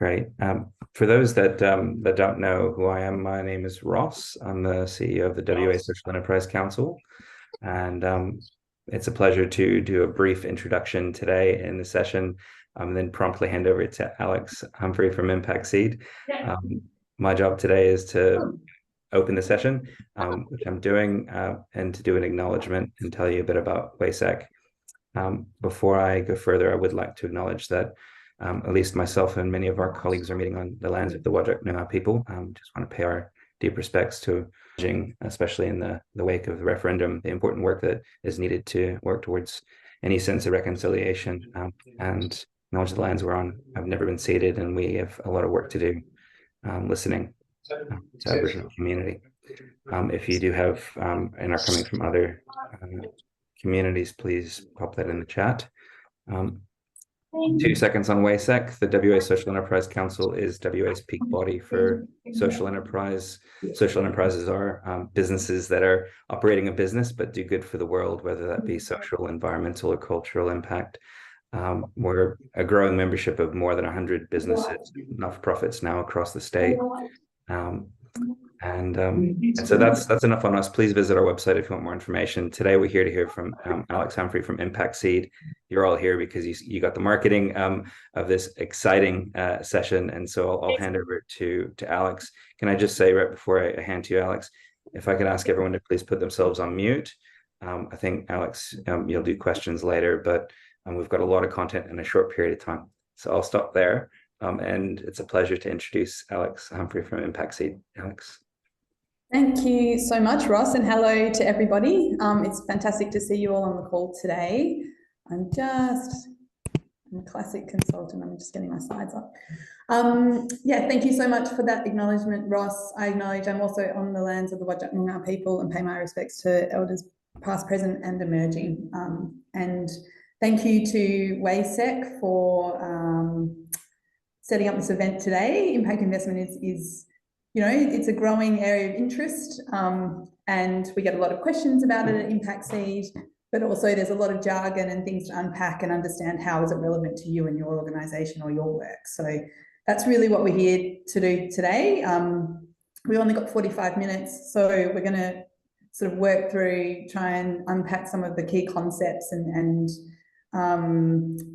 Great. For those that don't know who I am, my name is Ross. I'm the CEO of the WA Social Enterprise Council, and it's a pleasure to do a brief introduction today in the session, and then promptly hand over to Alex Humphrey from Impact Seed. My job today is to open the session, which I'm doing, and to do an acknowledgement and tell you a bit about WASEC. Before I go further, I would like to acknowledge that at least myself and many of our colleagues are meeting on the lands of the Whadjuk Noongar people. Just want to pay our deep respects to, especially in the wake of the referendum, the important work that is needed to work towards any sense of reconciliation, and acknowledge the lands we're on have never been ceded, and we have a lot of work to do listening to Aboriginal community. If you do have and are coming from other communities, please pop that in the chat. 2 seconds on WASEC. The WA Social Enterprise Council is WA's peak body for social enterprise. Social enterprises are businesses that are operating a business but do good for the world, whether that be social, environmental, or cultural impact. We're a growing membership of more than 100 businesses, not-for-profits now across the state. And so that's enough on us. Please visit our website if you want more information. Today we're here to hear from Alex Humphrey from Impact Seed. You're all here because you got the marketing of this exciting session, and so I'll hand over to Alex. Can I just say right before I hand to you, Alex, if I could ask everyone to please put themselves on mute. I think Alex, you'll do questions later, but we've got a lot of content in a short period of time, so I'll stop there. And it's a pleasure to introduce Alex Humphrey from Impact Seed. Alex. Thank you so much, Ross, and hello to everybody. It's fantastic to see you all on the call today. I'm a classic consultant. I'm just getting my slides up. Yeah, thank you so much for that acknowledgement, Ross. I acknowledge I'm also on the lands of the Whadjuk Noongar people and pay my respects to elders past, present, and emerging. And thank you to WASEC for setting up this event today. Impact investment is it's a growing area of interest, and we get a lot of questions about it at Impact Seed, but also there's a lot of jargon and things to unpack and understand how is it relevant to you and your organisation or your work. So that's really what we're here to do today. We've only got 45 minutes, so we're going to sort of work through, try and unpack some of the key concepts and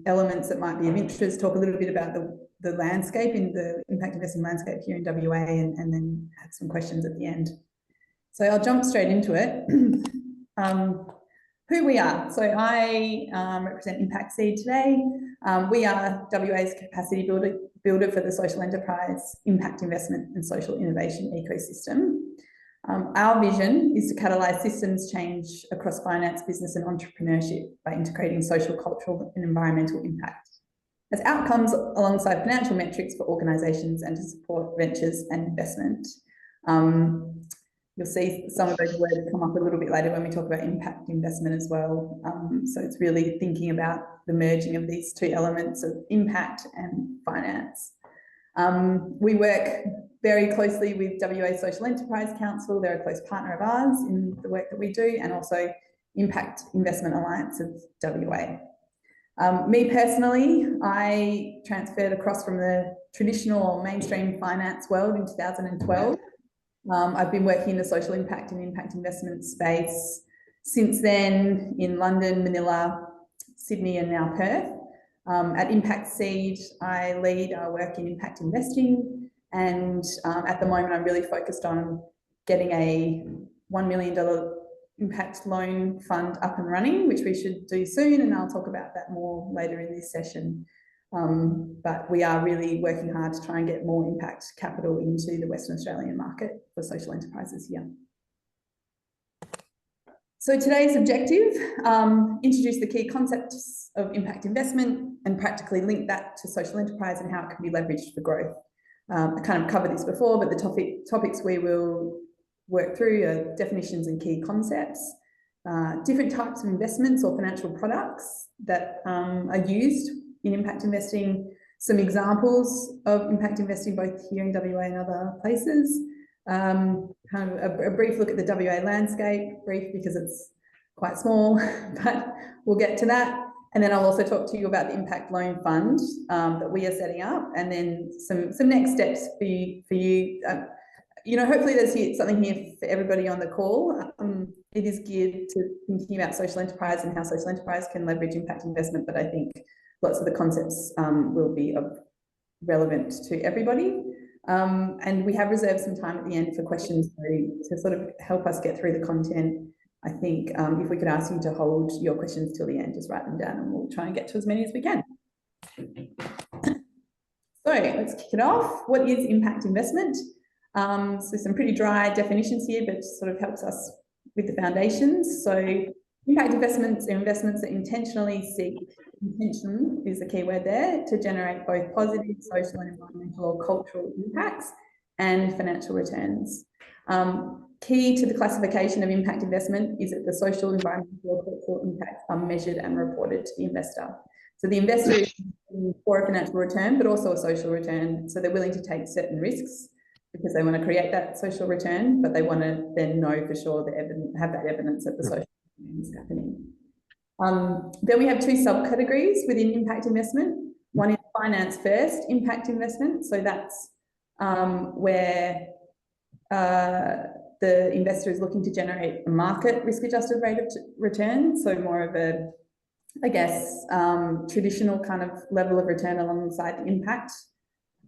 elements that might be of interest, talk a little bit about the landscape, in the impact investing landscape here in WA, and then have some questions at the end. So I'll jump straight into it. Who we are. So I represent Impact Seed today. We are WA's capacity builder for the social enterprise, impact investment and social innovation ecosystem. Our vision is to catalyse systems change across finance, business and entrepreneurship by integrating social, cultural and environmental impact as outcomes alongside financial metrics for organisations and to support ventures and investment. You'll see some of those words come up a little bit later when we talk about impact investment as well. So it's really thinking about the merging of these two elements of impact and finance. We work very closely with WA Social Enterprise Council. They're a close partner of ours in the work that we do, and also Impact Investment Alliance of WA. Me personally, I transferred across from the traditional mainstream finance world in 2012. I've been working in the social impact and impact investment space since then in London, Manila, Sydney and now Perth. At Impact Seed, I lead our work in impact investing, and at the moment I'm really focused on getting a $1 million impact loan fund up and running, which we should do soon, and I'll talk about that more later in this session. But we are really working hard to try and get more impact capital into the Western Australian market for social enterprises here. So today's objective, introduce the key concepts of impact investment and practically link that to social enterprise and how it can be leveraged for growth. I kind of covered this before, but the topics we will work through are definitions and key concepts, different types of investments or financial products that are used in impact investing, some examples of impact investing both here in WA and other places, kind of a brief look at the WA landscape, brief because it's quite small, but we'll get to that, And then I'll also talk to you about the impact loan fund that we are setting up, and then some next steps for you. Hopefully there's something here for everybody on the call. It is geared to thinking about social enterprise and how social enterprise can leverage impact investment, but I think lots of the concepts will be relevant to everybody. And we have reserved some time at the end for questions to sort of help us get through the content. I think if we could ask you to hold your questions till the end, just write them down and we'll try and get to as many as we can. So let's kick it off. What is impact investment? So some pretty dry definitions here, but sort of helps us with the foundations. So impact investments are investments that intentionally seek, intention is the key word there, to generate both positive social and environmental or cultural impacts and financial returns. Key to the classification of impact investment is that the social, environmental or cultural impacts are measured and reported to the investor. So the investor is for a financial return, but also a social return. So they're willing to take certain risks because they want to create that social return, but they want to then know for sure have that evidence that the social return is happening. Then we have two subcategories within impact investment. One is finance first impact investment. So that's where the investor is looking to generate a market risk-adjusted rate of return. So more of a, I guess, traditional kind of level of return alongside the impact.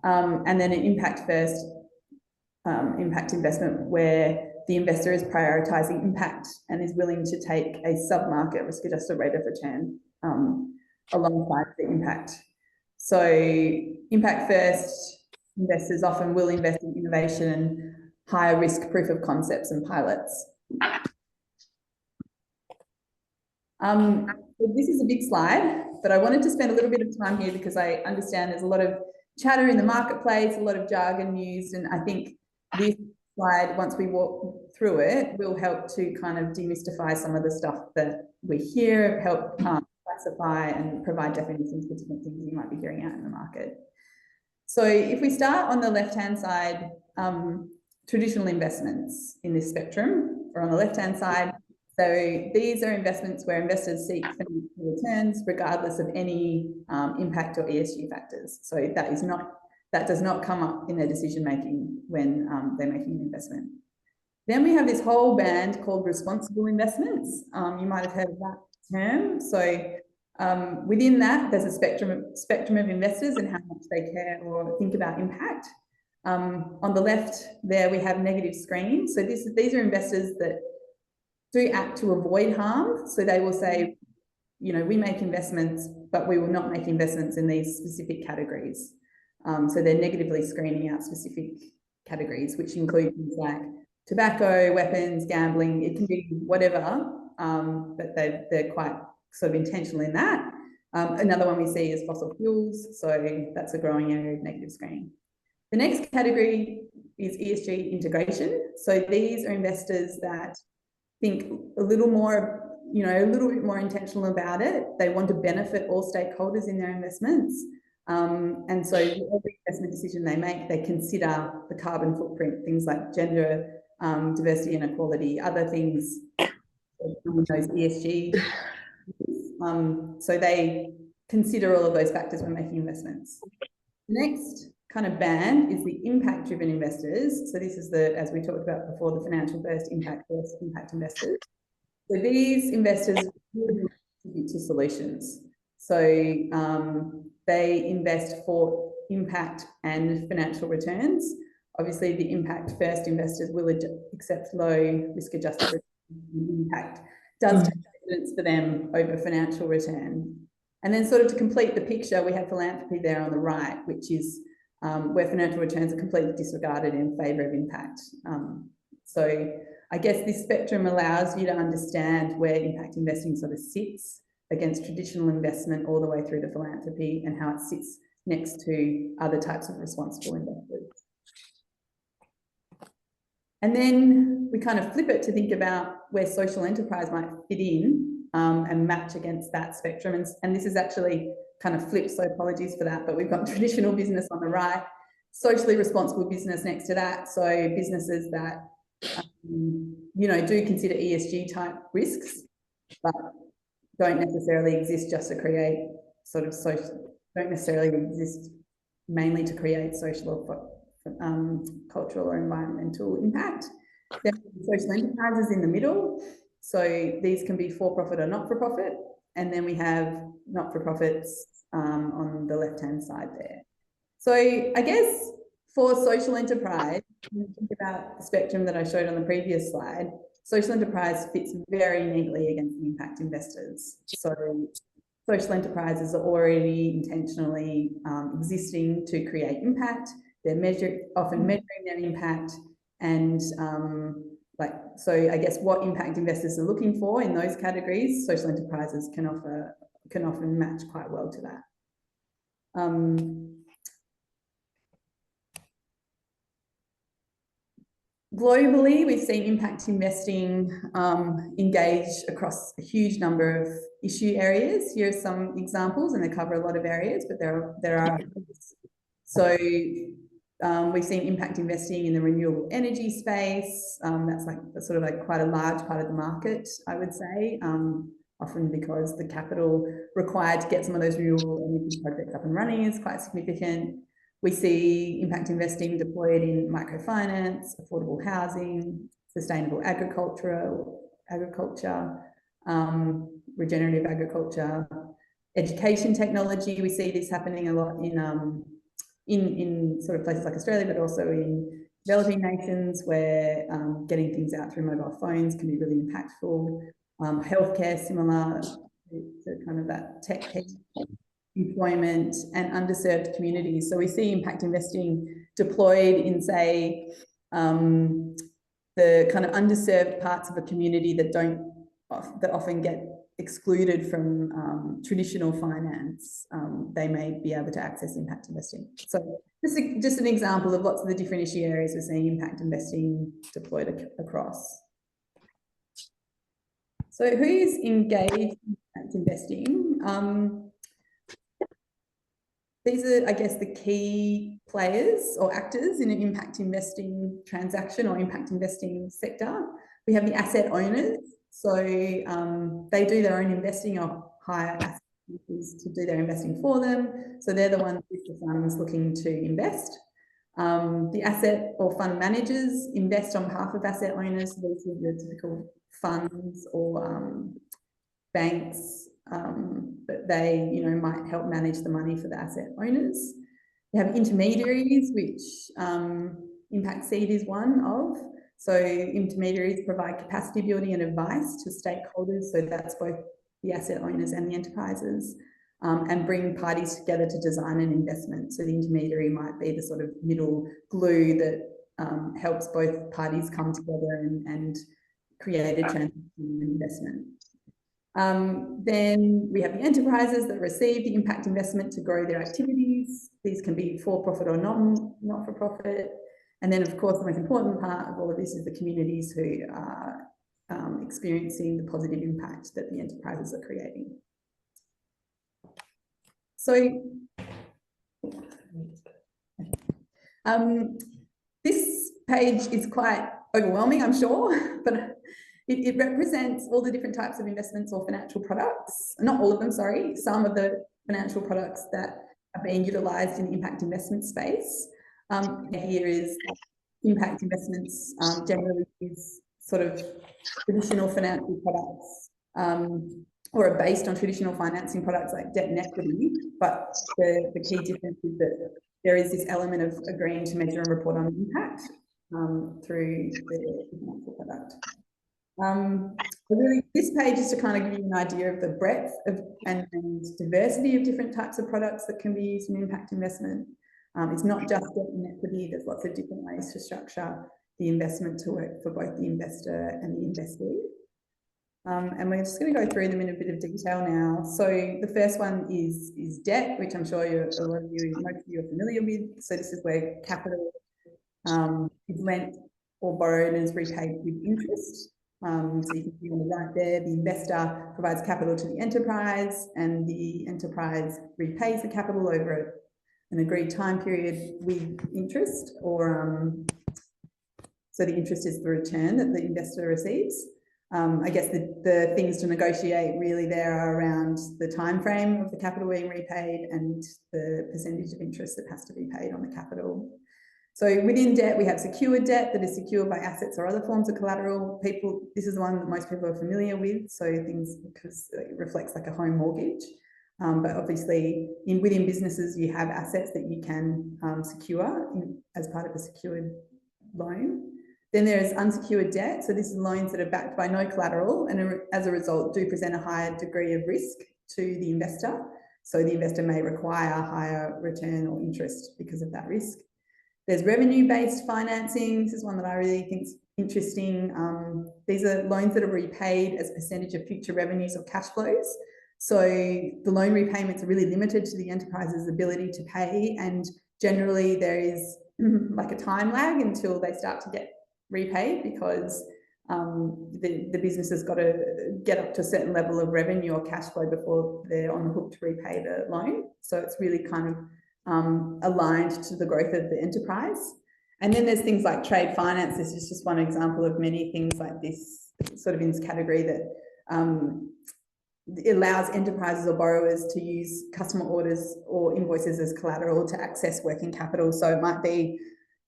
And then an impact first impact investment where the investor is prioritizing impact and is willing to take a sub-market risk-adjusted rate of return alongside the impact. So impact first investors often will invest in innovation and higher risk proof of concepts and pilots. So this is a big slide, but I wanted to spend a little bit of time here because I understand there's a lot of chatter in the marketplace, a lot of jargon used, and I think this slide, once we walk through it, will help to kind of demystify some of the stuff that we hear, help classify and provide definitions for different things you might be hearing out in the market. So if we start on the left-hand side, traditional investments in this spectrum, or on the left-hand side, so these are investments where investors seek financial returns regardless of any impact or ESG factors. So that does not come up in their decision making when they're making an investment. Then we have this whole band called responsible investments. You might have heard of that term. So within that, there's a spectrum of investors and how much they care or think about impact. On the left there, we have negative screening. So these are investors that do act to avoid harm. So they will say, we make investments, but we will not make investments in these specific categories. So they're negatively screening out specific categories, which include things like tobacco, weapons, gambling. It can be whatever, but they're quite sort of intentional in that. Another one we see is fossil fuels. So that's a growing area of negative screening. The next category is ESG integration. So these are investors that think a little more, a little bit more intentional about it. They want to benefit all stakeholders in their investments. And so every investment decision they make, they consider the carbon footprint, things like gender, diversity and equality, other things, those ESG. So they consider all of those factors when making investments. The next kind of band is the impact-driven investors. So this is as we talked about before, the financial first impact investors. So these investors really contribute to solutions. So they invest for impact and financial returns. Obviously, the impact first investors will accept low risk-adjusted impact. Does take precedence for them over financial return. And then sort of to complete the picture, we have philanthropy there on the right, which is where financial returns are completely disregarded in favour of impact. So I guess this spectrum allows you to understand where impact investing sort of sits against traditional investment all the way through to philanthropy and how it sits next to other types of responsible investors. And then we kind of flip it to think about where social enterprise might fit in and match against that spectrum. And this is actually kind of flipped, so apologies for that, but we've got traditional business on the right, socially responsible business next to that. So businesses that, do consider ESG type risks, but don't necessarily exist just to create sort of social, don't necessarily exist mainly to create social or cultural or environmental impact. There are social enterprises in the middle. So these can be for-profit or not-for-profit. And then we have not-for-profits on the left-hand side there. So I guess for social enterprise, when you think about the spectrum that I showed on the previous slide, social enterprise fits very neatly against the impact investors. So social enterprises are already intentionally existing to create impact. They're often measuring their impact, and so I guess what impact investors are looking for in those categories, social enterprises can often match quite well to that. Globally, we've seen impact investing engage across a huge number of issue areas. Here are some examples, and they cover a lot of areas, but there are others. So we've seen impact investing in the renewable energy space. That's sort of like quite a large part of the market, I would say, often because the capital required to get some of those renewable energy projects up and running is quite significant. We see impact investing deployed in microfinance, affordable housing, sustainable agriculture, regenerative agriculture, education technology. We see this happening a lot in sort of places like Australia, but also in developing nations where getting things out through mobile phones can be really impactful. Healthcare, similar to kind of that tech piece. Employment and underserved communities. So we see impact investing deployed in, say, the kind of underserved parts of a community that often get excluded from traditional finance. They may be able to access impact investing. So just an example of lots of the different issue areas we're seeing impact investing deployed across. So who's engaged in impact investing? These are, I guess, the key players or actors in an impact investing transaction or impact investing sector. We have the asset owners. So they do their own investing or hire asset managers to do their investing for them. So they're the ones with the funds looking to invest. The asset or fund managers invest on behalf of asset owners. So these are the typical funds or banks, but they, might help manage the money for the asset owners. We have intermediaries, which Impact Seed is one of. So intermediaries provide capacity building and advice to stakeholders. So that's both the asset owners and the enterprises, and bring parties together to design an investment. So the intermediary might be the sort of middle glue that helps both parties come together and create a transaction investment. Then we have the enterprises that receive the impact investment to grow their activities. These can be for-profit or not-for-profit. And then, of course, the most important part of all of this is the communities who are experiencing the positive impact that the enterprises are creating. So this page is quite overwhelming, I'm sure, but it represents all the different types of investments or financial products. Not all of them, sorry. Some of the financial products that are being utilised in the impact investment space. Here is impact investments generally is sort of traditional financial products or are based on traditional financing products like debt and equity. But the key difference is that there is this element of agreeing to measure and report on impact through the financial product. Really, this page is to kind of give you an idea of the breadth and diversity of different types of products that can be used in impact investment. It's not just debt and equity. There's lots of different ways to structure the investment to work for both the investor and the investee. And we're just going to go through them in a bit of detail now. So the first one is debt, which I'm sure most of you are familiar with. So this is where capital is lent or borrowed and is repaid with interest. So you can see on the right there, the investor provides capital to the enterprise and the enterprise repays the capital over an agreed time period with interest, or so the interest is the return that the investor receives. I guess the things to negotiate really there are around the time frame of the capital being repaid and the percentage of interest that has to be paid on the capital. So within debt, we have secured debt that is secured by assets or other forms of collateral. This is the one that most people are familiar with. So things, because it reflects like a home mortgage. But obviously within businesses, you have assets that you can secure as part of a secured loan. Then there is unsecured debt. So this is loans that are backed by no collateral and as a result do present a higher degree of risk to the investor. So the investor may require a higher return or interest because of that risk. There's revenue-based financing. This is one that I really think is interesting. These are loans that are repaid as a percentage of future revenues or cash flows. So the loan repayments are really limited to the enterprise's ability to pay, and generally there is like a time lag until they start to get repaid because the business has got to get up to a certain level of revenue or cash flow before they're on the hook to repay the loan. So it's really kind of aligned to the growth of the enterprise. And then there's things like trade finance. This is just one example of many things like this sort of in this category that it allows enterprises or borrowers to use customer orders or invoices as collateral to access working capital. So it might be,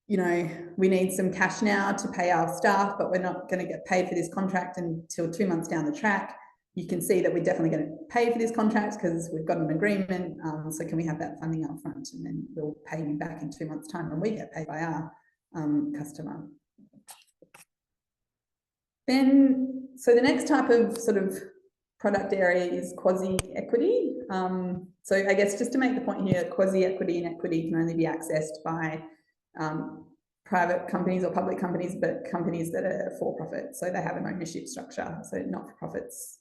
you know, we need some cash now to pay our staff, but we're not going to get paid for this contract until 2 months down the track. You can see that we're definitely going to pay for this contract because we've got an agreement. So can we have that funding up front, and then we'll pay you back in 2 months' time when we get paid by our customer. Then, so the next type of sort of product area is quasi-equity. So I guess just to make the point here, quasi-equity and equity can only be accessed by private companies or public companies, but companies that are for-profit. So they have an ownership structure. So not-for-profits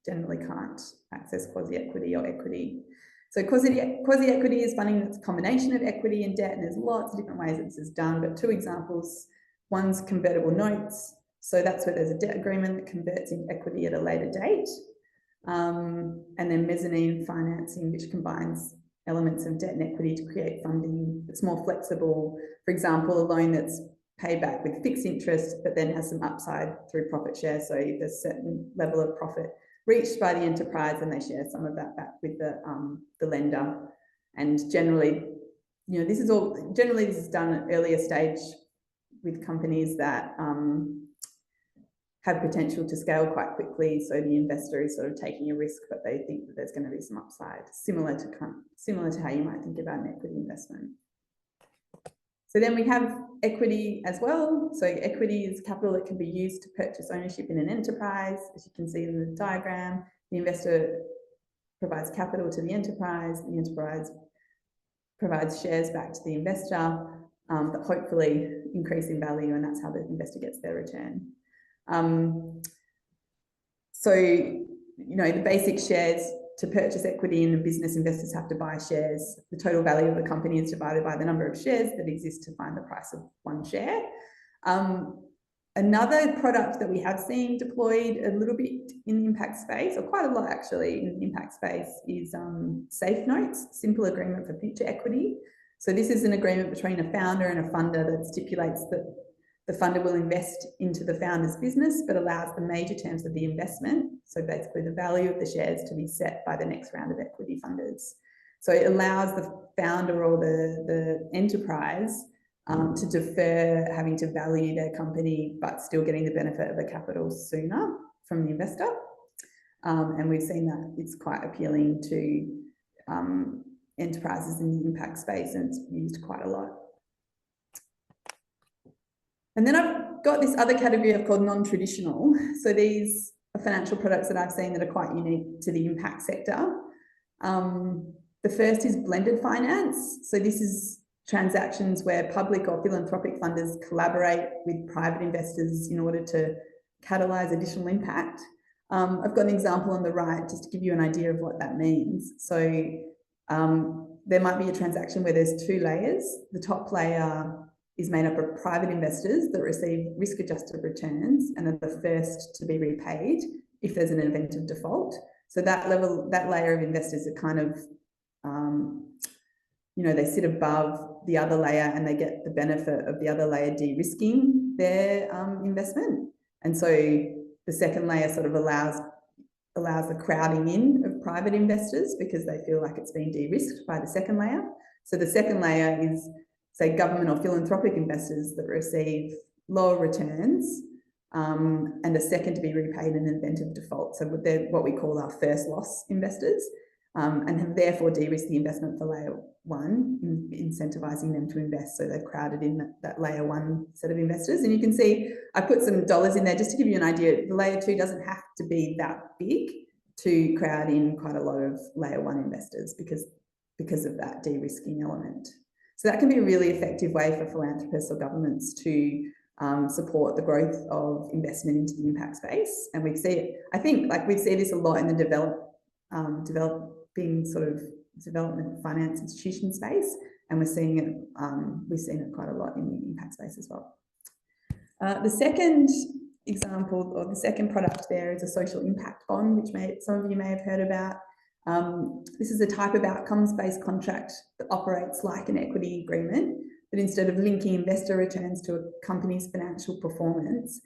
generally can't access quasi-equity or equity. So quasi-equity is funding that's a combination of equity and debt, and there's lots of different ways that this is done, but two examples. One's convertible notes. So that's where there's a debt agreement that converts into equity at a later date. And then mezzanine financing, which combines elements of debt and equity to create funding. It's more flexible. For example, a loan that's paid back with fixed interest, but then has some upside through profit share. So there's a certain level of profit reached by the enterprise, and they share some of that back with the lender. And generally, you know, this is done at earlier stage with companies that have potential to scale quite quickly. So the investor is sort of taking a risk, but they think that there's going to be some upside, similar to how you might think about an equity investment. So then we have equity as well. So equity is capital that can be used to purchase ownership in an enterprise. As you can see in the diagram, the investor provides capital to the enterprise provides shares back to the investor that hopefully increase in value, and that's how the investor gets their return. So, you know, the basic shares to purchase equity in a business, investors have to buy shares. The total value of the company is divided by the number of shares that exist to find the price of one share. Another product that we have seen deployed a little bit in the impact space, or quite a lot actually in the impact space, is safe notes, simple agreement for future equity. So this is an agreement between a founder and a funder that stipulates that the funder will invest into the founder's business, but allows the major terms of the investment, so basically the value of the shares, to be set by the next round of equity funders. So it allows the founder or the enterprise to defer having to value their company, but still getting the benefit of the capital sooner from the investor. And we've seen that it's quite appealing to enterprises in the impact space, and it's used quite a lot. And then I've got this other category I've called non-traditional. So these are financial products that I've seen that are quite unique to the impact sector. The first is blended finance. So this is transactions where public or philanthropic funders collaborate with private investors in order to catalyse additional impact. I've got an example on the right just to give you an idea of what that means. So there might be a transaction where there's two layers. The top layer is made up of private investors that receive risk-adjusted returns and are the first to be repaid if there's an event of default. So that layer of investors are kind of, you know, they sit above the other layer and they get the benefit of the other layer de-risking their investment. And so The second layer sort of allows the crowding in of private investors because they feel like it's been de-risked by the second layer. So the second layer is, say, government or philanthropic investors that receive lower returns and are second to be repaid in an event of default. So they're what we call our first loss investors, and have therefore de-risked the investment for layer one, incentivizing them to invest. So they've crowded in that layer one set of investors. And you can see I put some dollars in there just to give you an idea. The layer two doesn't have to be that big to crowd in quite a lot of layer one investors because of that de-risking element. So that can be a really effective way for philanthropists or governments to support the growth of investment into the impact space. And we see it, I think, like we see this a lot in the developing sort of development finance institution space, and we're seeing it. We've seen it quite a lot in the impact space as well. The second example, or the second product there, is a social impact bond, which some of you may have heard about. This is a type of outcomes-based contract that operates like an equity agreement, but instead of linking investor returns to a company's financial performance,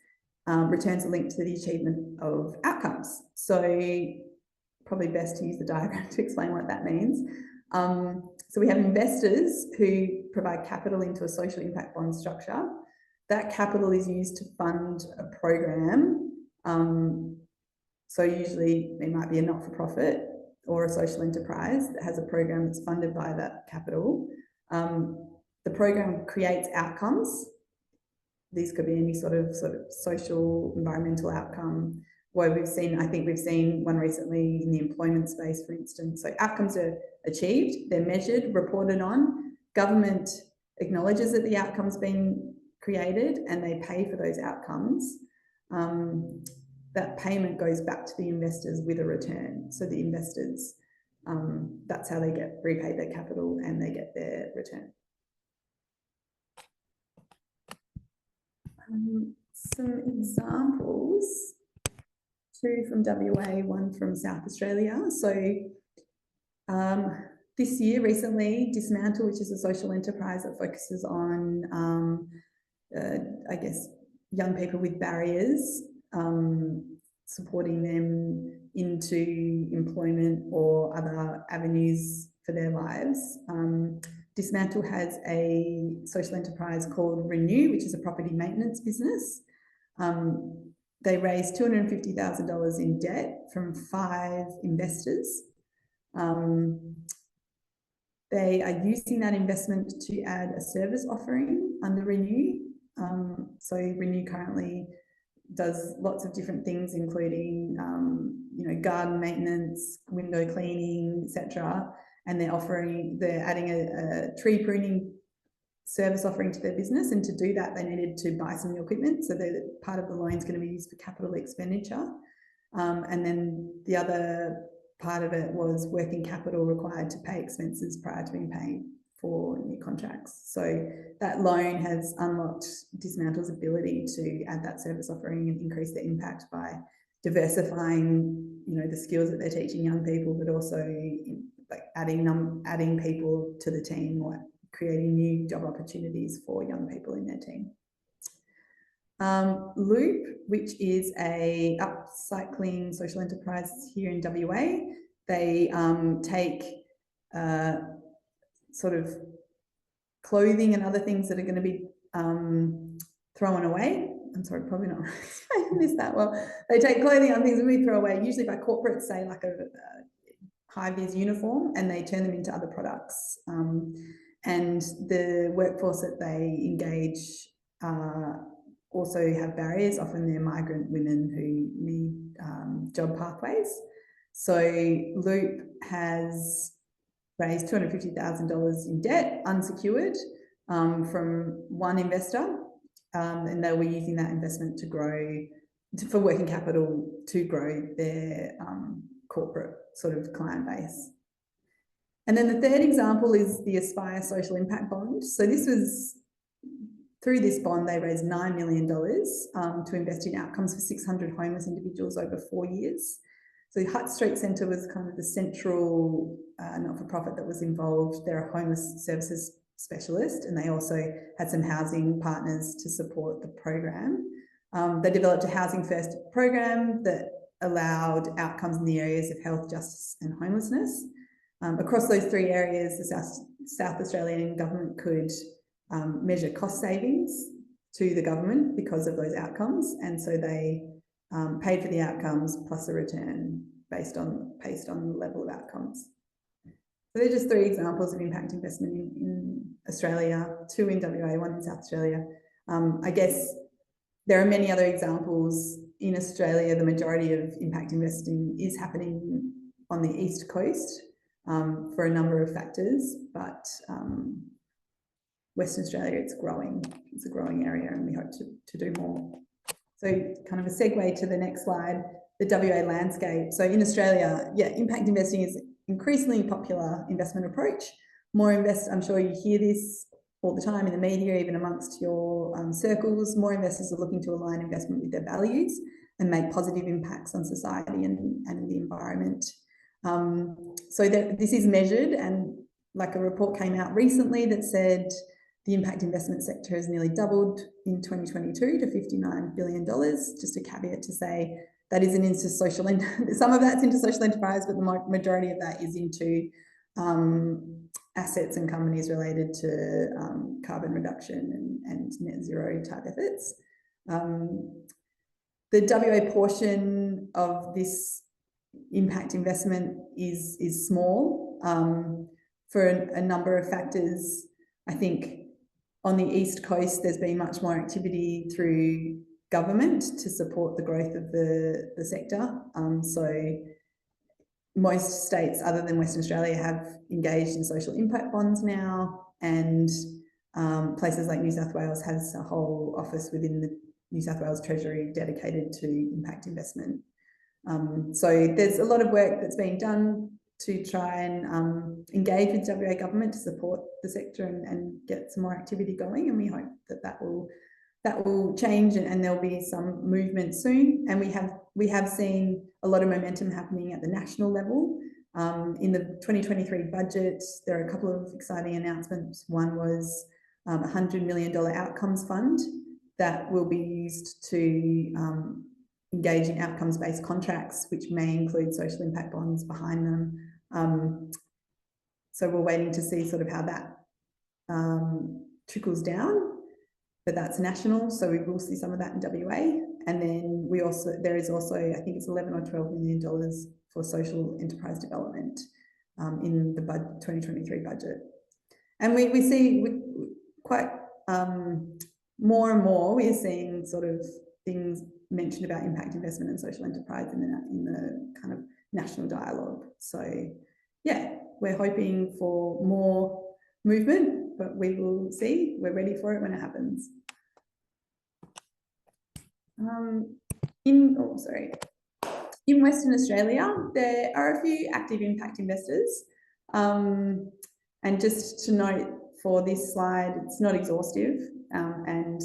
returns are linked to the achievement of outcomes. So probably best to use the diagram to explain what that means. So we have investors who provide capital into a social impact bond structure. That capital is used to fund a program. So usually it might be a not-for-profit or a social enterprise that has a program that's funded by that capital. The program creates outcomes. These could be any sort of social, environmental outcome. Where I think we've seen one recently in the employment space, for instance. So outcomes are achieved, they're measured, reported on. Government acknowledges that the outcome's been created and they pay for those outcomes. That payment goes back to the investors with a return. So the investors, that's how they get repaid their capital and they get their return. Some examples, two from WA, one from South Australia. So this year, recently, Dismantle, which is a social enterprise that focuses on, I guess, young people with barriers, supporting them into employment or other avenues for their lives. Dismantle has a social enterprise called Renew, which is a property maintenance business. They raised $250,000 in debt from 5 investors. They are using that investment to add a service offering under Renew. So Renew currently does lots of different things, including garden maintenance, window cleaning, etc. And they're adding a tree pruning service offering to their business, and to do that they needed to buy some new equipment, so part of the loan is going to be used for capital expenditure, and then the other part of it was working capital required to pay expenses prior to being paid for new contracts. So that loan has unlocked Dismantle's ability to add that service offering and increase their impact by diversifying the skills that they're teaching young people, but also like adding people to the team or creating new job opportunities for young people in their team. Loop, which is a upcycling social enterprise here in WA, they take sort of clothing and other things that are going to be thrown away. I'm sorry, probably not explaining this that well. They take clothing and things that we throw away, usually by corporates, say like a high-vis uniform, and they turn them into other products. And the workforce that they engage also have barriers. Often they're migrant women who need job pathways. So Loop has raised $250,000 in debt, unsecured, from one investor, and they were using that investment to grow, for working capital, to grow their corporate sort of client base. And then the third example is the Aspire Social Impact Bond. So this was, through this bond, they raised $9 million to invest in outcomes for 600 homeless individuals over 4 years. So Hutt Street Centre was kind of the central not-for-profit that was involved. They're a homeless services specialist, and they also had some housing partners to support the program. They developed a housing first program that allowed outcomes in the areas of health, justice and homelessness. Across those three areas, the South Australian government could measure cost savings to the government because of those outcomes, and so they paid for the outcomes plus a return based on the level of outcomes. So they're just three examples of impact investment in Australia, two in WA, one in South Australia. I guess there are many other examples in Australia. The majority of impact investing is happening on the East Coast for a number of factors, but Western Australia, it's growing. It's a growing area and we hope to do more. So kind of a segue to the next slide, the WA landscape. So in Australia, yeah, impact investing is increasingly popular investment approach. I'm sure you hear this all the time in the media, even amongst your circles. More investors are looking to align investment with their values and make positive impacts on society and the environment. So this is measured, and like a report came out recently that said the impact investment sector has nearly doubled in 2022 to $59 billion. Just a caveat to say that isn't into social, some of that's into social enterprise, but the majority of that is into assets and companies related to carbon reduction and net zero type efforts. The WA portion of this impact investment is small for a number of factors. I think on the East Coast, there's been much more activity through government to support the growth of the sector. So most states other than Western Australia have engaged in social impact bonds now, and places like New South Wales has a whole office within the New South Wales Treasury dedicated to impact investment. So there's a lot of work that's being done to try and engage with WA government to support the sector and get some more activity going, and we hope that will change and there'll be some movement soon. And we have seen a lot of momentum happening at the national level. In the 2023 budget, there are a couple of exciting announcements. One was a $100 million outcomes fund that will be used to engage in outcomes-based contracts, which may include social impact bonds behind them. So we're waiting to see sort of how that trickles down, but that's national, so we will see some of that in WA. And then there is also, I think it's $11 or $12 million for social enterprise development in the 2023 budget. And we see quite more and more, we're seeing sort of things mentioned about impact investment and social enterprise in the kind of national dialogue. So yeah, we're hoping for more movement, but we will see. We're ready for it when it happens. In Western Australia, there are a few active impact investors. And just to note for this slide, it's not exhaustive. And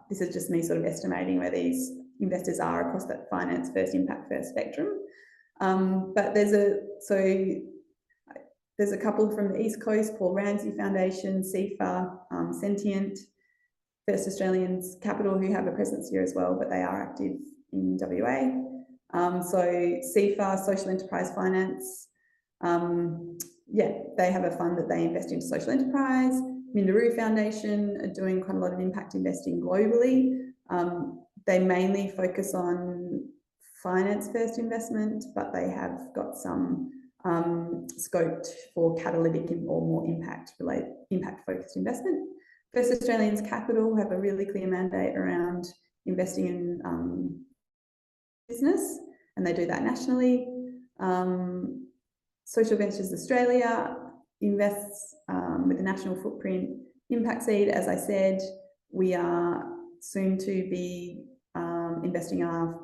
this is just me sort of estimating where these investors are across that finance first, impact first spectrum. But there's a couple from the East Coast, Paul Ramsay Foundation, CIFA, Sentient, First Australians Capital, who have a presence here as well, but they are active in WA. So CIFA, Social Enterprise Finance, yeah, they have a fund that they invest into social enterprise. Minderoo Foundation are doing quite a lot of impact investing globally. They mainly focus on finance first investment, but they have got some scope for catalytic or more impact focused investment. First Australians Capital have a really clear mandate around investing in business, and they do that nationally. Social Ventures Australia invests with a national footprint. Impact Seed, as I said, we are soon to be investing our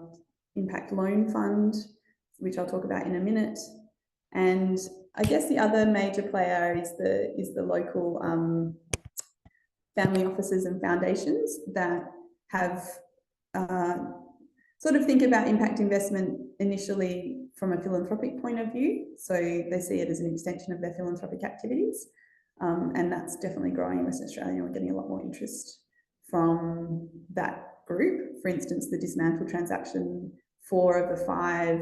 impact loan fund, which I'll talk about in a minute. And I guess the other major player is the local family offices and foundations that have sort of think about impact investment initially from a philanthropic point of view. So they see it as an extension of their philanthropic activities. And that's definitely growing in Western Australia. We're getting a lot more interest from that group. For instance, the dismantle transaction, 4 of the 5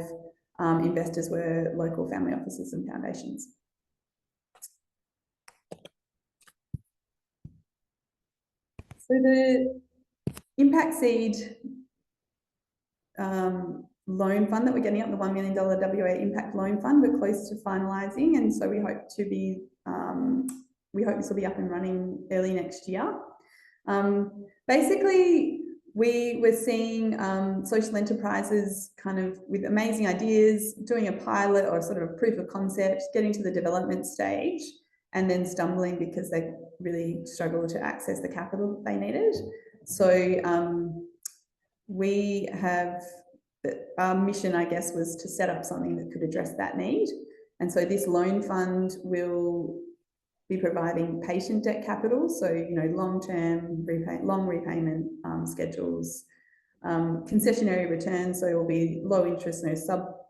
investors were local family offices and foundations. So the Impact Seed loan fund that we're getting up, the $1 million WA Impact Loan Fund, we're close to finalising, and so we hope to be this will be up and running early next year. Basically, we were seeing social enterprises kind of with amazing ideas, doing a pilot or sort of a proof of concept, getting to the development stage, and then stumbling because they really struggled to access the capital they needed. So we have, our mission, I guess, was to set up something that could address that need. And so this loan fund will be providing patient debt capital, so long-term long repayment schedules, concessionary returns, so it will be low interest,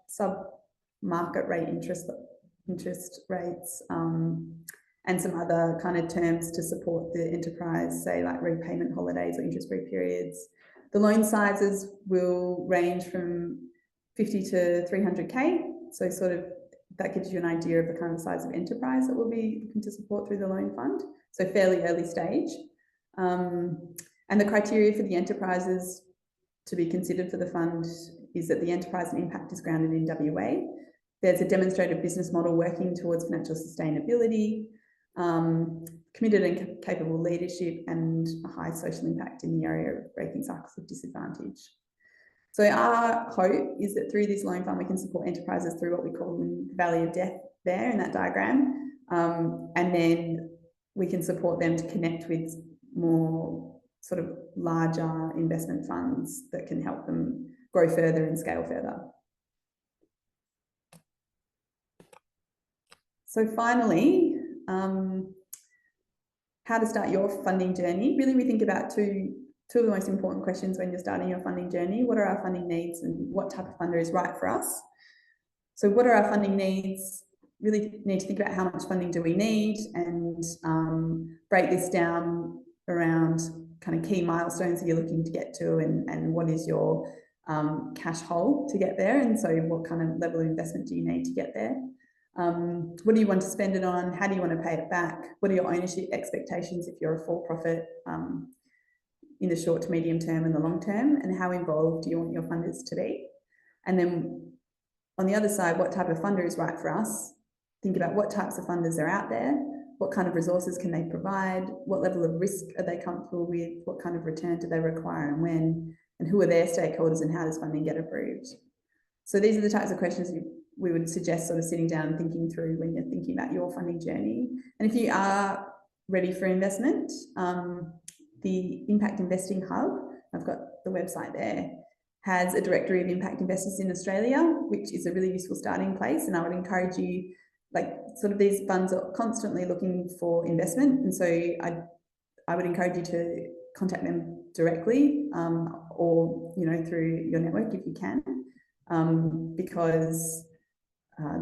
sub market rate interest rates, and some other kind of terms to support the enterprise, say like repayment holidays or interest-free periods. The loan sizes will range from 50 to 300K, so sort of that gives you an idea of the kind of size of enterprise that we'll be looking to support through the loan fund. So fairly early stage. And the criteria for the enterprises to be considered for the fund is that the enterprise and impact is grounded in WA. There's a demonstrated business model working towards financial sustainability, committed and capable leadership, and a high social impact in the area of breaking cycles of disadvantage. So our hope is that through this loan fund, we can support enterprises through what we call the valley of death there in that diagram. And then we can support them to connect with more sort of larger investment funds that can help them grow further and scale further. So finally, how to start your funding journey. Really, we think about two of the most important questions when you're starting your funding journey. What are our funding needs and what type of funder is right for us? So what are our funding needs? Really need to think about how much funding do we need, and break this down around kind of key milestones that you're looking to get to, and what is your cash hole to get there, and so what kind of level of investment do you need to get there? What do you want to spend it on? How do you want to pay it back? What are your ownership expectations if you're a for-profit in the short to medium term and the long term? And how involved do you want your funders to be? And then on the other side, what type of funder is right for us? Think about what types of funders are out there, what kind of resources can they provide, what level of risk are they comfortable with, what kind of return do they require and when, and who are their stakeholders, and how does funding get approved? So these are the types of questions we would suggest sort of sitting down and thinking through when you're thinking about your funding journey. And if you are ready for investment, the Impact Investing Hub, I've got the website there, has a directory of impact investors in Australia, which is a really useful starting place. And I would encourage you, like, sort of these funds are constantly looking for investment. And so I would encourage you to contact them directly, or, through your network if you can, because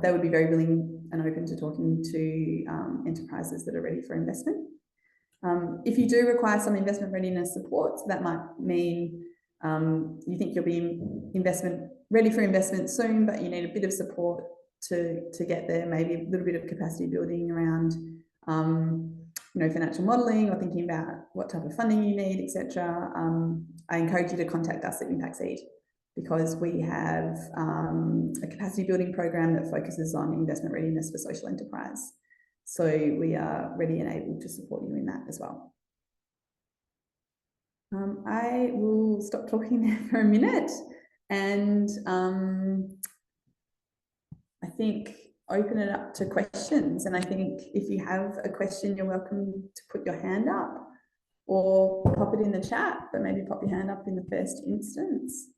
they would be very willing and open to talking to enterprises that are ready for investment. If you do require some investment readiness support, so that might mean you think you'll be ready for investment soon, but you need a bit of support to get there, maybe a little bit of capacity building around financial modelling, or thinking about what type of funding you need, etc. I encourage you to contact us at Impact Seed, because we have a capacity building program that focuses on investment readiness for social enterprise. So we are ready and able to support you in that as well. I will stop talking there for a minute, and I think open it up to questions. And I think if you have a question, you're welcome to put your hand up or pop it in the chat, but maybe pop your hand up in the first instance.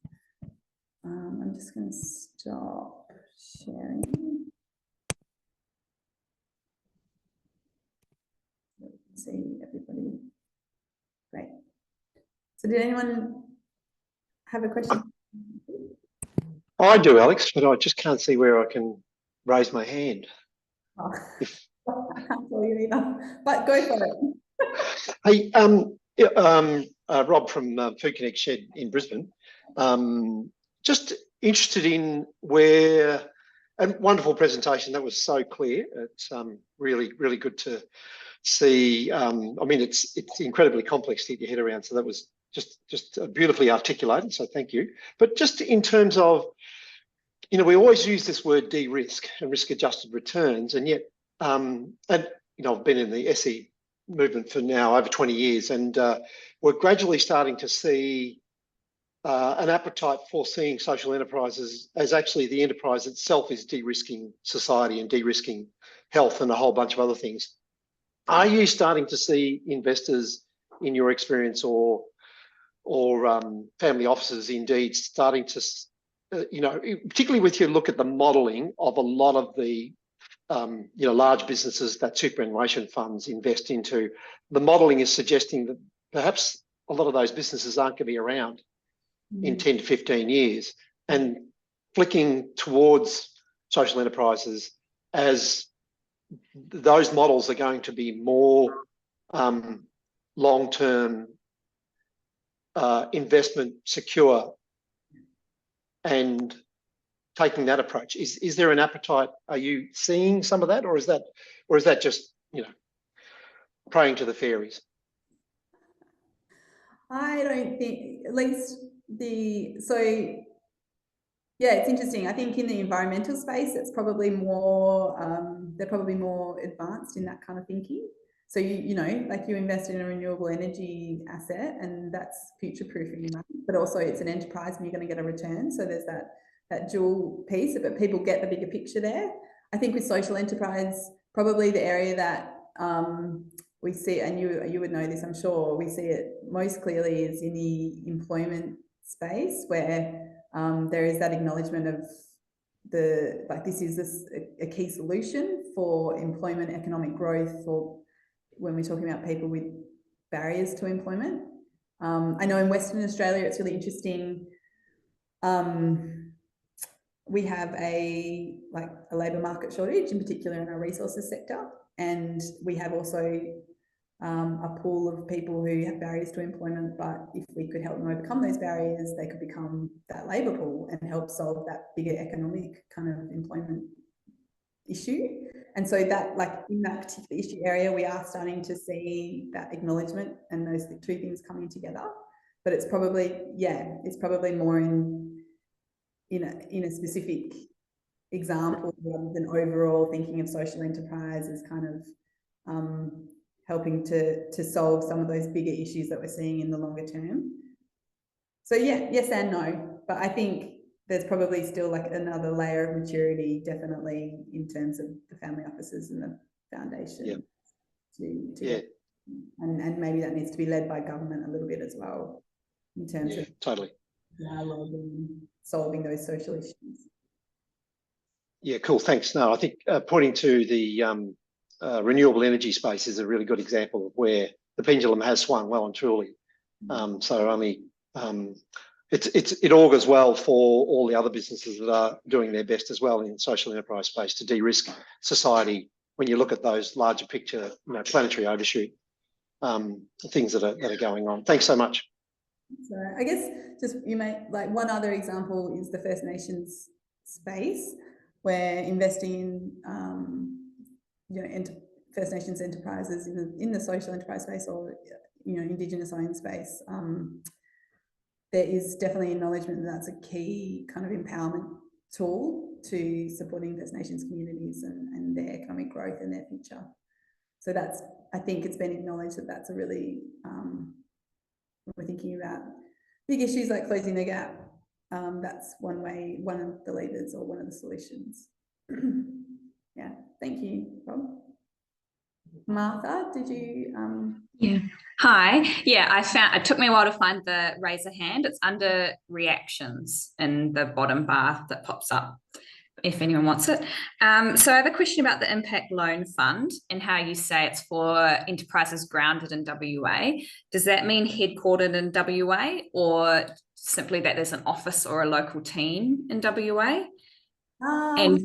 I'm just going to stop sharing. See everybody. Great. So did anyone have a question? I do, Alex, but I just can't see where I can raise my hand. Oh, I can't tell you either, but go for it. Hey, Rob from Food Connect Shed in Brisbane. Just interested in where, and wonderful presentation. That was so clear. It's really, really good to see. I mean, it's incredibly complex to get your head around. So that was just beautifully articulated. So thank you. But just in terms of, you know, we always use this word de-risk and risk-adjusted returns, and yet, and you know, I've been in the SE movement for now over 20 years, and we're gradually starting to see an appetite for seeing social enterprises as actually the enterprise itself is de-risking society and de-risking health and a whole bunch of other things. Are you starting to see investors, in your experience, or family offices indeed starting to, you know, particularly with your look at the modelling of a lot of the you know, large businesses that superannuation funds invest into, the modelling is suggesting that perhaps a lot of those businesses aren't going to be around in 10 to 15 years, and flicking towards social enterprises as those models are going to be more long-term investment secure, and taking that approach. Is there an appetite? Are you seeing some of that, or is that just, you know, praying to the fairies? I don't think, at least yeah, it's interesting. I think in the environmental space, it's probably more, they're probably more advanced in that kind of thinking. So you know, like you invest in a renewable energy asset, and that's future-proofing your money, but also it's an enterprise and you're going to get a return. So there's that dual piece, but people get the bigger picture there. I think with social enterprise, probably the area that we see, and you would know this, I'm sure, we see it most clearly is in the employment space, where there is that acknowledgement of this is a key solution for employment, economic growth, for when we're talking about people with barriers to employment. I know in Western Australia, it's really interesting. We have a labour market shortage, in particular in our resources sector, and we have also a pool of people who have barriers to employment, but if we could help them overcome those barriers, they could become that labour pool and help solve that bigger economic kind of employment issue. And so that, like, in that particular issue area, we are starting to see that acknowledgement and those two things coming together. But it's probably, yeah, it's probably more in a specific example rather than overall thinking of social enterprise as kind of helping to solve some of those bigger issues that we're seeing in the longer term. So yeah, yes and no, but I think there's probably still like another layer of maturity, definitely, in terms of the family offices and the foundation. Yeah. And maybe that needs to be led by government a little bit as well, in terms of totally dialogue and solving those social issues. Yeah, cool. Thanks. No, I think pointing to the renewable energy space is a really good example of where the pendulum has swung well and truly. So only it augurs well for all the other businesses that are doing their best as well in social enterprise space to de-risk society. When you look at those larger picture, you know, planetary overshoot things that are going on. Thanks so much. So I guess just one other example is the First Nations space, where investing in First Nations enterprises in the social enterprise space, or Indigenous owned space, there is definitely acknowledgement that that's a key kind of empowerment tool to supporting First Nations communities and their economic growth and their future. So I think it's been acknowledged that that's a really, when we're thinking about big issues like closing the gap, that's one of the levers or one of the solutions. Yeah, thank you, Rob. Martha, did you? Yeah. Hi. Yeah, it took me a while to find the raise a hand. It's under reactions in the bottom bar that pops up if anyone wants it. So I have a question about the Impact Loan Fund and how you say it's for enterprises grounded in WA. Does that mean headquartered in WA, or simply that there's an office or a local team in WA? And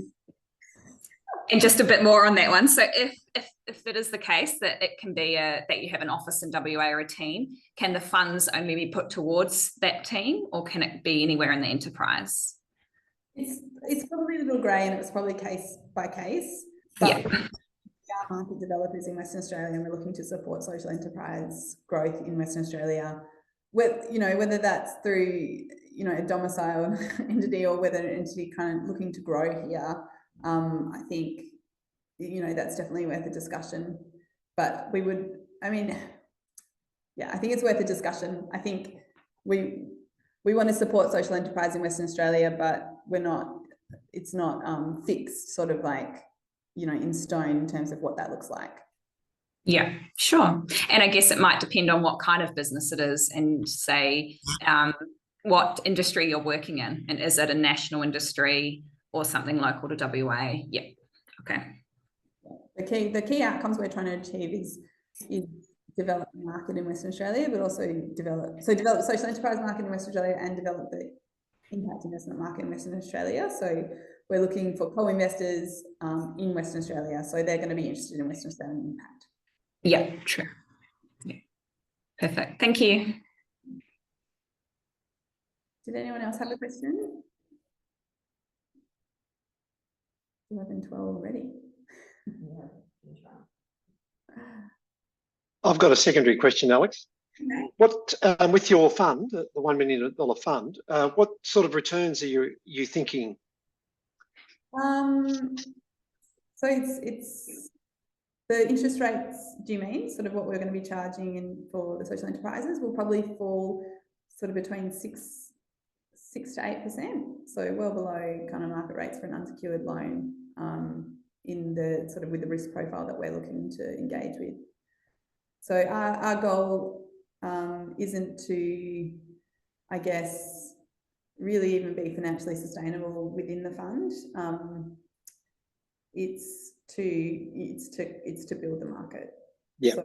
just a bit more on that one. So if if it is the case that it can be that you have an office in WA or a team, can the funds only be put towards that team, or can it be anywhere in the enterprise? It's probably a little grey, and it was probably case by case. But Yeah. we are market developers in Western Australia, and we're looking to support social enterprise growth in Western Australia. Whether that's through a domicile entity, or whether an entity kind of looking to grow here, I think that's definitely worth a discussion. But I think it's worth a discussion. I think we want to support social enterprise in Western Australia, but it's not fixed, sort of like in stone in terms of what that looks like. Yeah, sure. And I guess it might depend on what kind of business it is, and say what industry you're working in, and is it a national industry or something local to WA? Yeah. Okay. The key outcomes we're trying to achieve is develop the market in Western Australia, but also develop social enterprise market in Western Australia and develop the impact investment market in Western Australia. So we're looking for co-investors in Western Australia, so they're going to be interested in Western Australian impact. Yeah, true. Yeah. Perfect. Thank you. Did anyone else have a question? 11:12 already. I've got a secondary question, Alex. Okay. What with your fund, the $1 million fund, what sort of returns are you thinking? So it's the interest rates. Do you mean sort of what we're going to be charging for the social enterprises will probably fall sort of between 6 to 8%, so well below kind of market rates for an unsecured loan, in the sort of with the risk profile that we're looking to engage with. So our goal isn't to, I guess, really even be financially sustainable within the fund. It's to build the market. Yeah,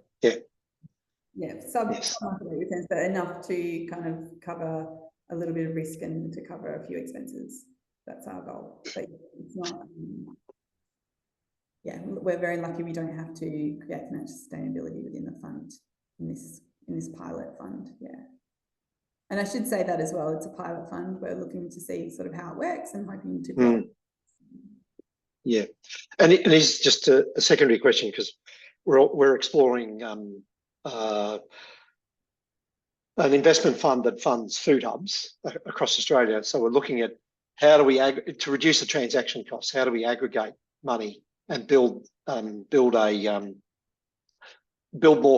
so, sub-market rate returns, but enough to kind of cover a little bit of risk and to cover a few expenses. That's our goal. But it's not. We're very lucky we don't have to create financial sustainability within the fund in this pilot fund. Yeah. And I should say that as well, it's a pilot fund. We're looking to see sort of how it works and hoping to grow. Yeah, and it is just a secondary question, because we're exploring an investment fund that funds food hubs across Australia. So we're looking at how do we to reduce the transaction costs? How do we aggregate money and build more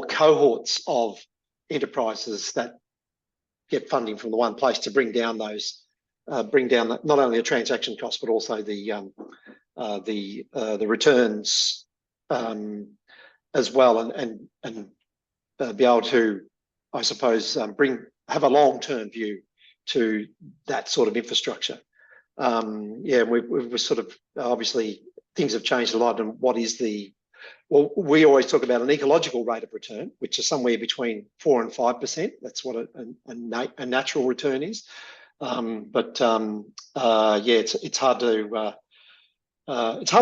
cohorts of enterprises that get funding from the one place to bring down those, not only the transaction costs but also the returns as well, and be able to, I suppose, have a long-term view to that sort of infrastructure. We're sort of, obviously things have changed a lot, and we always talk about an ecological rate of return, which is somewhere between 4% and 5%. That's what a natural return is. It's hard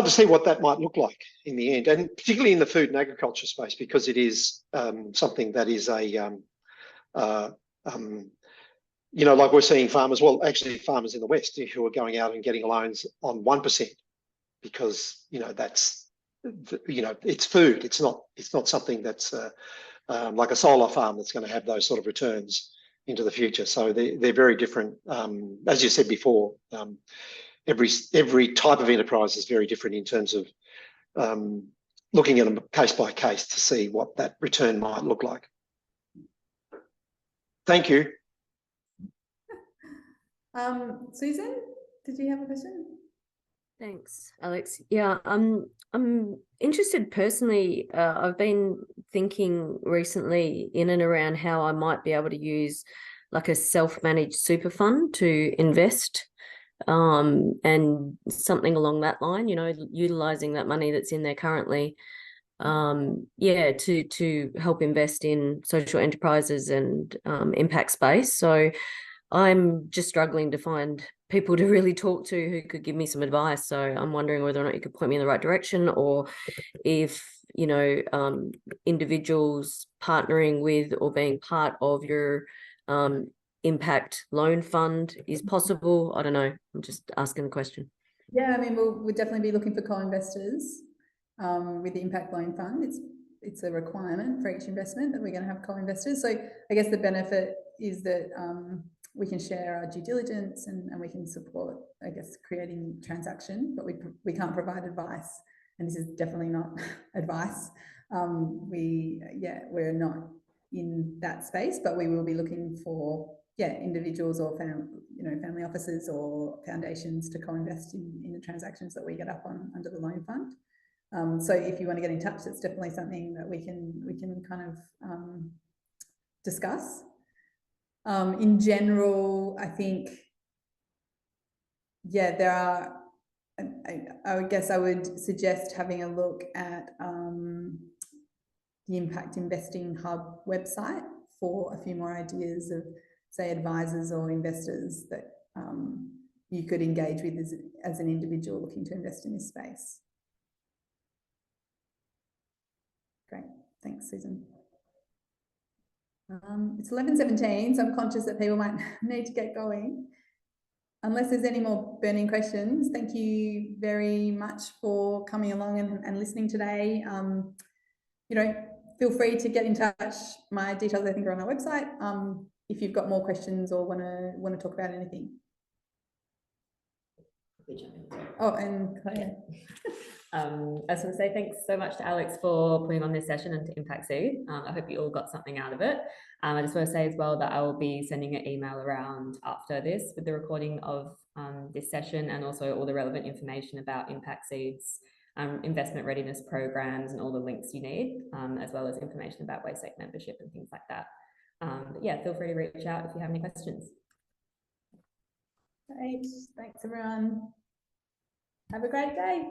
to see what that might look like in the end, and particularly in the food and agriculture space, because it is something that is like we're seeing farmers in the West who are going out and getting loans on 1%, because that's it's food. It's not something that's like a solar farm that's going to have those sort of returns into the future. So they're very different. As you said before, every type of enterprise is very different in terms of looking at them case by case to see what that return might look like. Thank you. Susan, did you have a question? Thanks, Alex. Yeah, I'm interested personally. I've been thinking recently in and around how I might be able to use like a self-managed super fund to invest, and something along that line, utilizing that money that's in there currently, to help invest in social enterprises and impact space. So I'm just struggling to find people to really talk to who could give me some advice. So I'm wondering whether or not you could point me in the right direction, or if you know, individuals partnering with or being part of your impact loan fund is possible? I don't know. I'm just asking the question. Yeah, I mean, we'll definitely be looking for co-investors with the impact loan fund. It's a requirement for each investment that we're going to have co-investors. So I guess the benefit is that we can share our due diligence and we can support, I guess, creating transaction, but we can't provide advice. And this is definitely not advice. We're not in that space, but we will be looking for individuals or family offices or foundations to co-invest in the transactions that we get up on under the loan fund. So if you want to get in touch, it's definitely something that we can kind of discuss. In general, I think, there are, I guess I would suggest having a look at the Impact Investing Hub website for a few more ideas of, say, advisors or investors that you could engage with as an individual looking to invest in this space. Great, thanks, Susan. It's 11:17, so I'm conscious that people might need to get going. Unless there's any more burning questions, thank you very much for coming along and listening today. Feel free to get in touch. My details, I think, are on our website. If you've got more questions or want to talk about anything. Oh, and Claire. I just want to say thanks so much to Alex for putting on this session and to Impact Seed. I hope you all got something out of it. I just want to say as well that I will be sending an email around after this with the recording of this session and also all the relevant information about Impact Seed's investment readiness programs and all the links you need, as well as information about WasteSafe membership and things like that. But yeah, feel free to reach out if you have any questions. Great, thanks everyone. Have a great day.